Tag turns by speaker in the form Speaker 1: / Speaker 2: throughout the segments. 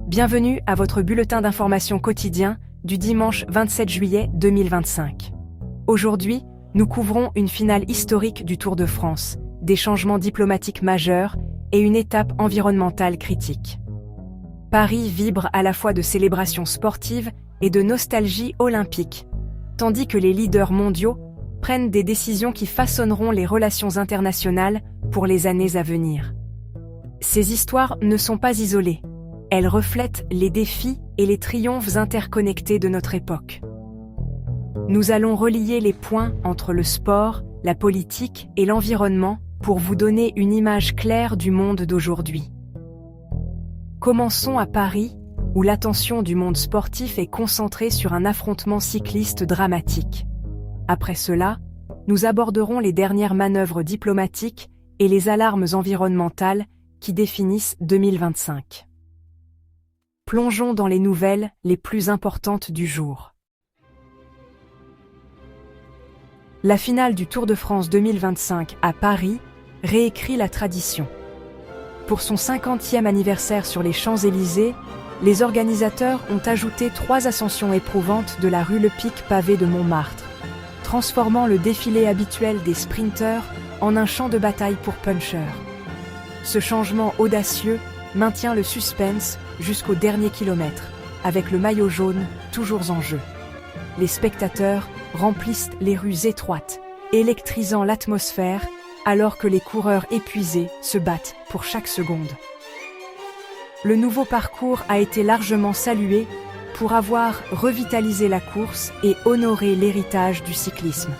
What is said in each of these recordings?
Speaker 1: Bienvenue à votre bulletin d'information quotidien du dimanche 27 juillet 2025. Aujourd'hui, nous couvrons une finale historique du Tour de France, des changements diplomatiques majeurs et une étape environnementale critique. Paris vibre à la fois de célébrations sportives et de nostalgie olympique, tandis que les leaders mondiaux prennent des décisions qui façonneront les relations internationales pour les années à venir. Ces histoires ne sont pas isolées. Elles reflètent les défis et les triomphes interconnectés de notre époque. Nous allons relier les points entre le sport, la politique et l'environnement pour vous donner une image claire du monde d'aujourd'hui. Commençons à Paris, où l'attention du monde sportif est concentrée sur un affrontement cycliste dramatique. Après cela, nous aborderons les dernières manœuvres diplomatiques et les alarmes environnementales qui définissent 2025. Plongeons dans les nouvelles les plus importantes du jour. La finale du Tour de France 2025 à Paris réécrit la tradition. Pour son 50e anniversaire sur les Champs-Élysées, les organisateurs ont ajouté 3 ascensions éprouvantes de la rue Le Pic pavée de Montmartre, transformant le défilé habituel des sprinteurs en un champ de bataille pour punchers. Ce changement audacieux maintient le suspense jusqu'au dernier kilomètre, avec le maillot jaune toujours en jeu. Les spectateurs remplissent les rues étroites, électrisant l'atmosphère, alors que les coureurs épuisés se battent pour chaque seconde. Le nouveau parcours a été largement salué pour avoir revitalisé la course et honoré l'héritage du cyclisme.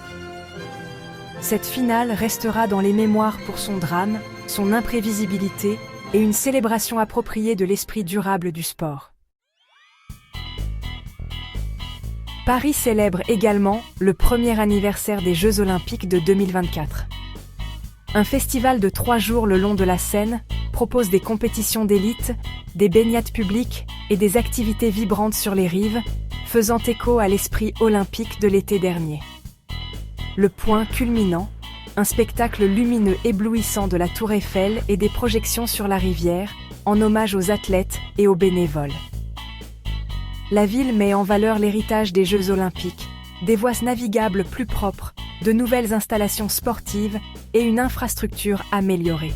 Speaker 1: Cette finale restera dans les mémoires pour son drame, son imprévisibilité et une célébration appropriée de l'esprit durable du sport. Paris célèbre également le premier anniversaire des Jeux Olympiques de 2024. Un festival de 3 jours le long de la Seine propose des compétitions d'élite, des baignades publiques et des activités vibrantes sur les rives, faisant écho à l'esprit olympique de l'été dernier. Le point culminant, un spectacle lumineux éblouissant de la Tour Eiffel et des projections sur la rivière, en hommage aux athlètes et aux bénévoles. La ville met en valeur l'héritage des Jeux Olympiques, des voies navigables plus propres, de nouvelles installations sportives et une infrastructure améliorée.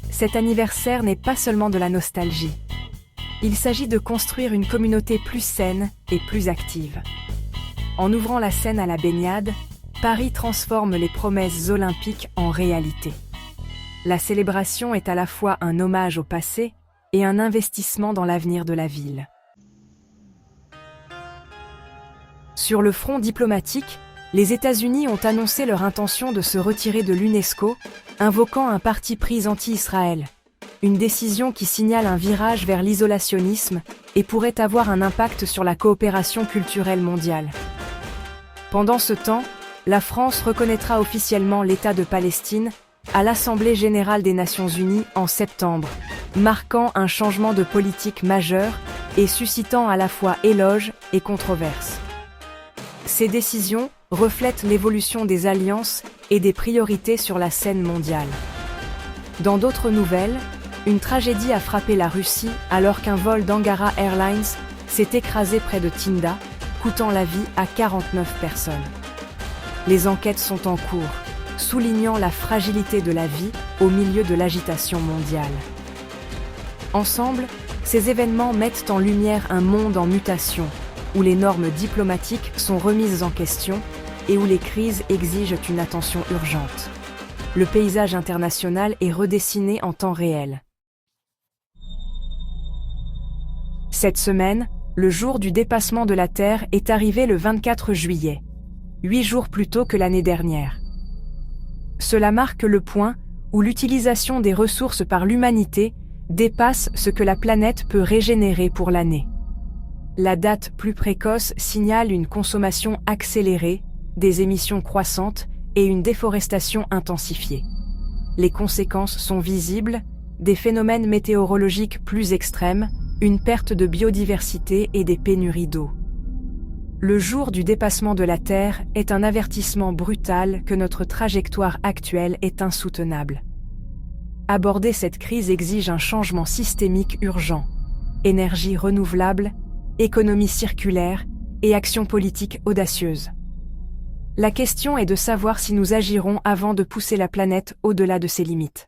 Speaker 1: Cet anniversaire n'est pas seulement de la nostalgie. Il s'agit de construire une communauté plus saine et plus active. En ouvrant la Seine à la baignade, Paris transforme les promesses olympiques en réalité. La célébration est à la fois un hommage au passé et un investissement dans l'avenir de la ville. Sur le front diplomatique, les États-Unis ont annoncé leur intention de se retirer de l'UNESCO, invoquant un parti pris anti-Israël. Une décision qui signale un virage vers l'isolationnisme et pourrait avoir un impact sur la coopération culturelle mondiale. Pendant ce temps, la France reconnaîtra officiellement l'État de Palestine à l'Assemblée générale des Nations unies en septembre, marquant un changement de politique majeur et suscitant à la fois éloges et controverses. Ces décisions reflètent l'évolution des alliances et des priorités sur la scène mondiale. Dans d'autres nouvelles, une tragédie a frappé la Russie alors qu'un vol d'Angara Airlines s'est écrasé près de Tinda, coûtant la vie à 49 personnes. Les enquêtes sont en cours, soulignant la fragilité de la vie au milieu de l'agitation mondiale. Ensemble, ces événements mettent en lumière un monde en mutation, où les normes diplomatiques sont remises en question et où les crises exigent une attention urgente. Le paysage international est redessiné en temps réel. Cette semaine, le jour du dépassement de la Terre est arrivé le 24 juillet, 8 jours plus tôt que l'année dernière. Cela marque le point où l'utilisation des ressources par l'humanité dépasse ce que la planète peut régénérer pour l'année. La date plus précoce signale une consommation accélérée, des émissions croissantes et une déforestation intensifiée. Les conséquences sont visibles, des phénomènes météorologiques plus extrêmes, une perte de biodiversité et des pénuries d'eau. Le jour du dépassement de la Terre est un avertissement brutal que notre trajectoire actuelle est insoutenable. Aborder cette crise exige un changement systémique urgent. Énergie renouvelable, économie circulaire et action politique audacieuse. La question est de savoir si nous agirons avant de pousser la planète au-delà de ses limites.